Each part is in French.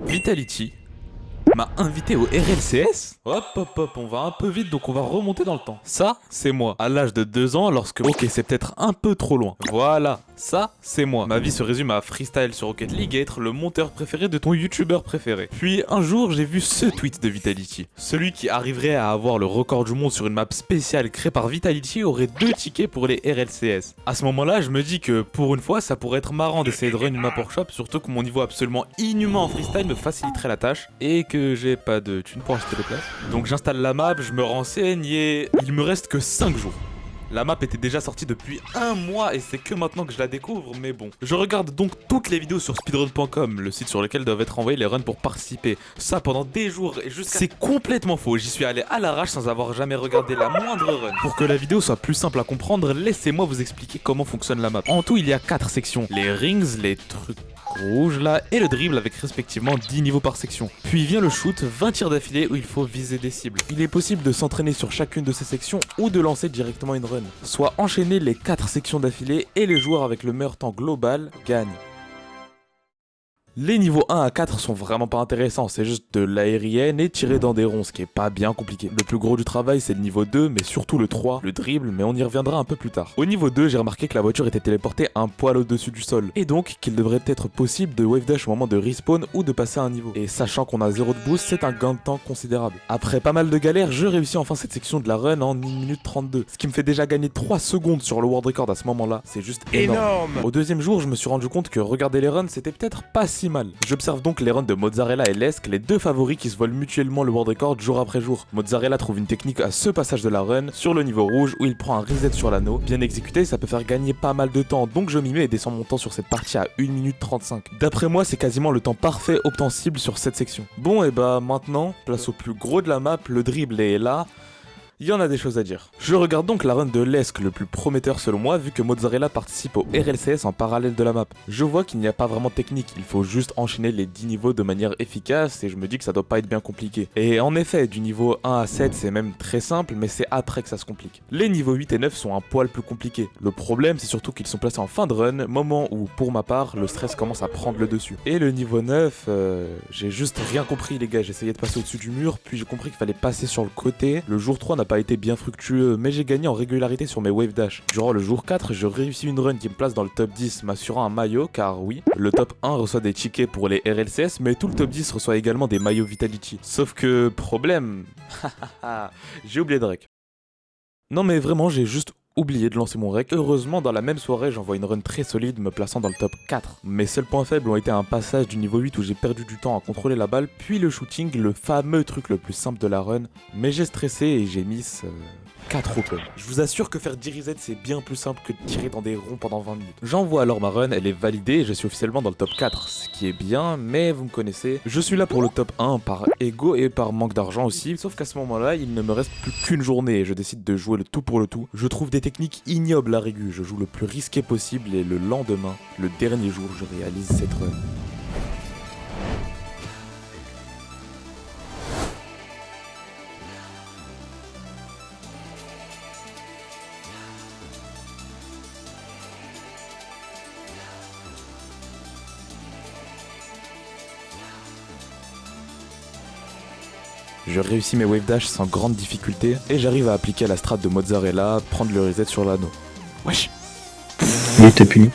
Vitality m'a invité au RLCS. Hop, on va un peu vite donc on va remonter dans le temps. Ça, c'est moi, à l'âge de 2 ans lorsque... Ok, c'est peut-être un peu trop loin. Voilà, ça, c'est moi. Ma vie se résume à freestyle sur Rocket League et être le monteur préféré de ton youtubeur préféré. Puis un jour, j'ai vu ce tweet de Vitality. Celui qui arriverait à avoir le record du monde sur une map spéciale créée par Vitality aurait 2 tickets pour les RLCS. À ce moment-là, je me dis que pour une fois, ça pourrait être marrant d'essayer de run une map workshop, surtout que mon niveau absolument inhumain en freestyle me faciliterait la tâche et que j'ai pas de thunes pour acheter des places. Donc j'installe la map, je me renseigne et il me reste que 5 jours. La map était déjà sortie depuis un mois et c'est que maintenant que je la découvre, mais bon. Je regarde donc toutes les vidéos sur speedrun.com, le site sur lequel doivent être envoyés les runs pour participer. Ça pendant des jours et jusqu'à... C'est complètement faux, j'y suis allé à l'arrache sans avoir jamais regardé la moindre run. Pour que la vidéo soit plus simple à comprendre, laissez-moi vous expliquer comment fonctionne la map. En tout, il y a 4 sections. Les rings, les trucs rouge là, et le dribble avec respectivement 10 niveaux par section. Puis vient le shoot, 20 tirs d'affilée où il faut viser des cibles. Il est possible de s'entraîner sur chacune de ces sections ou de lancer directement une run. Soit enchaîner les 4 sections d'affilée et les joueurs avec le meilleur temps global gagnent. Les niveaux 1 à 4 sont vraiment pas intéressants, c'est juste de l'aérienne et tirer dans des ronds, ce qui est pas bien compliqué. Le plus gros du travail c'est le niveau 2, mais surtout le 3, le dribble, mais on y reviendra un peu plus tard. Au niveau 2, j'ai remarqué que la voiture était téléportée un poil au-dessus du sol, et donc qu'il devrait être possible de wave dash au moment de respawn ou de passer à un niveau. Et sachant qu'on a 0 de boost, c'est un gain de temps considérable. Après pas mal de galères, je réussis enfin cette section de la run en 1 minute 32, ce qui me fait déjà gagner 3 secondes sur le world record à ce moment-là, c'est juste énorme. Au deuxième jour, je me suis rendu compte que regarder les runs c'était peut-être pas si mal. J'observe donc les runs de Mozzarella et Lesk, les deux favoris qui se volent mutuellement le world record jour après jour. Mozzarella trouve une technique à ce passage de la run, sur le niveau rouge où il prend un reset sur l'anneau. Bien exécuté, ça peut faire gagner pas mal de temps, donc je m'y mets et descends mon temps sur cette partie à 1 minute 35. D'après moi, c'est quasiment le temps parfait obtensible sur cette section. Bon et bah maintenant, place au plus gros de la map, le dribble est là. Il y en a des choses à dire. Je regarde donc la run de Lesk, le plus prometteur selon moi, vu que Mozzarella participe au RLCS en parallèle de la map. Je vois qu'il n'y a pas vraiment de technique, il faut juste enchaîner les 10 niveaux de manière efficace et je me dis que ça doit pas être bien compliqué. Et en effet, du niveau 1 à 7 c'est même très simple, mais c'est après que ça se complique. Les niveaux 8 et 9 sont un poil plus compliqués. Le problème c'est surtout qu'ils sont placés en fin de run, moment où pour ma part, le stress commence à prendre le dessus. Et le niveau 9, j'ai juste rien compris les gars, j'essayais de passer au-dessus du mur, puis j'ai compris qu'il fallait passer sur le côté. Le jour 3 n'a pas été bien fructueux, mais j'ai gagné en régularité sur mes wave dash. Durant le jour 4, je réussis une run qui me place dans le top 10, m'assurant un maillot, car oui, le top 1 reçoit des tickets pour les RLCS, mais tout le top 10 reçoit également des maillots Vitality. Sauf que, problème, j'ai oublié de rec. Non mais vraiment, j'ai juste oublié de lancer mon rec. Heureusement, dans la même soirée, j'envoie une run très solide me plaçant dans le top 4. Mes seuls points faibles ont été un passage du niveau 8 où j'ai perdu du temps à contrôler la balle, puis le shooting, le fameux truc le plus simple de la run. Mais j'ai stressé et j'ai mis 4 open. Je vous assure que faire 10 resets c'est bien plus simple que de tirer dans des ronds pendant 20 minutes. J'envoie alors ma run, elle est validée et je suis officiellement dans le top 4, ce qui est bien, mais vous me connaissez. Je suis là pour le top 1 par ego et par manque d'argent aussi, sauf qu'à ce moment-là, il ne me reste plus qu'une journée et je décide de jouer le tout pour le tout. Je trouve des techniques ignobles à Régu, je joue le plus risqué possible et le lendemain, le dernier jour, je réalise cette run. Je réussis mes wave dash sans grande difficulté et j'arrive à appliquer la strat de Mozzarella, prendre le reset sur l'anneau. Wesh. Oui, t'es puni.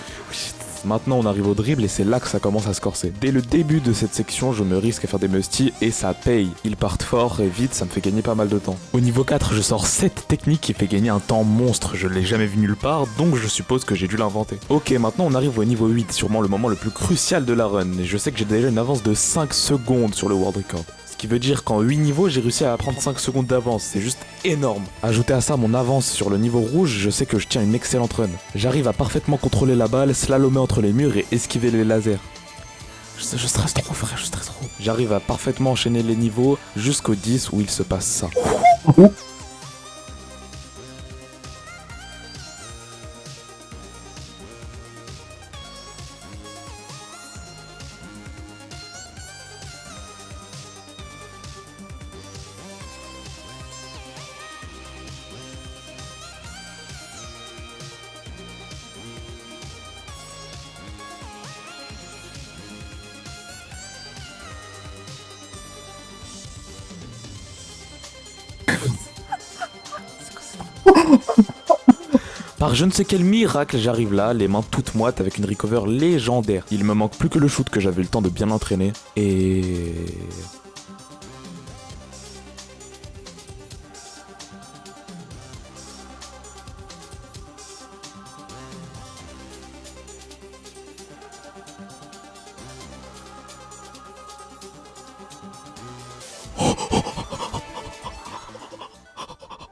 Maintenant on arrive au dribble et c'est là que ça commence à se corser. Dès le début de cette section, je me risque à faire des musty et ça paye. Ils partent fort et vite, ça me fait gagner pas mal de temps. Au niveau 4, je sors cette technique qui fait gagner un temps monstre. Je l'ai jamais vu nulle part, donc je suppose que j'ai dû l'inventer. Ok, maintenant on arrive au niveau 8, sûrement le moment le plus crucial de la run. Et je sais que j'ai déjà une avance de 5 secondes sur le world record. Ce qui veut dire qu'en 8 niveaux, j'ai réussi à prendre 5 secondes d'avance, c'est juste énorme. Ajoutez à ça mon avance sur le niveau rouge, je sais que je tiens une excellente run. J'arrive à parfaitement contrôler la balle, slalomer entre les murs et esquiver les lasers. Je stresse trop frère, je stresse trop. J'arrive à parfaitement enchaîner les niveaux jusqu'au 10 où il se passe ça. Par je ne sais quel miracle, j'arrive là, les mains toutes moites avec une recover légendaire. Il me manque plus que le shoot que j'avais eu le temps de bien entraîner. Et...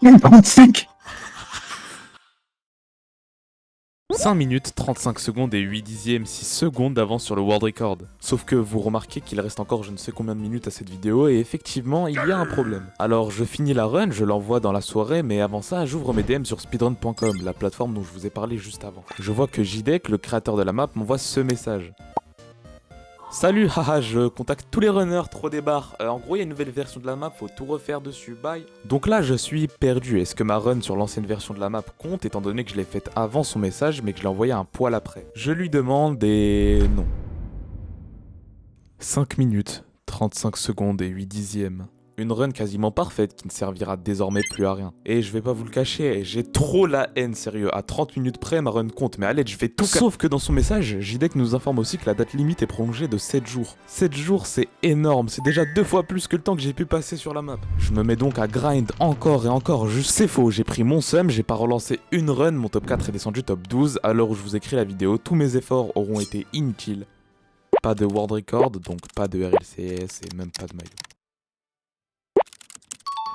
Magnifique. 5 minutes, 35 secondes et 8 dixièmes, 6 secondes d'avance sur le world record. Sauf que vous remarquez qu'il reste encore je ne sais combien de minutes à cette vidéo et effectivement il y a un problème. Alors je finis la run, je l'envoie dans la soirée, mais avant ça j'ouvre mes DM sur speedrun.com, la plateforme dont je vous ai parlé juste avant. Je vois que JDEC, le créateur de la map, m'envoie ce message. Salut, haha, je contacte tous les runners, trop des barres. En gros, il y a une nouvelle version de la map, faut tout refaire dessus, bye. Donc là, je suis perdu. Est-ce que ma run sur l'ancienne version de la map compte, étant donné que je l'ai faite avant son message, mais que je l'ai envoyé un poil après? Je lui demande et... non. 5 minutes, 35 secondes et 8 dixièmes. Une run quasiment parfaite qui ne servira désormais plus à rien. Et je vais pas vous le cacher, j'ai trop la haine, sérieux. À 30 minutes près, ma run compte, mais à l'aide, je vais tout... Sauf que dans son message, JDEC nous informe aussi que la date limite est prolongée de 7 jours. 7 jours, c'est énorme, c'est déjà 2 fois plus que le temps que j'ai pu passer sur la map. Je me mets donc à grind encore et encore, juste c'est faux, j'ai pris mon seum, j'ai pas relancé une run, mon top 4 est descendu top 12, à l'heure où je vous écris la vidéo, tous mes efforts auront été inutiles. Pas de world record, donc pas de RLCS et même pas de maillot.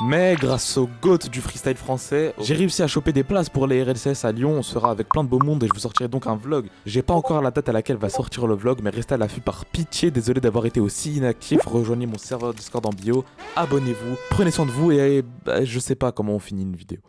Mais grâce au GOAT du freestyle français, j'ai réussi à choper des places pour les RLCS à Lyon, on sera avec plein de beau monde et je vous sortirai donc un vlog. J'ai pas encore la date à laquelle va sortir le vlog, mais restez à l'affût par pitié, désolé d'avoir été aussi inactif, rejoignez mon serveur Discord en bio, abonnez-vous, prenez soin de vous et je sais pas comment on finit une vidéo.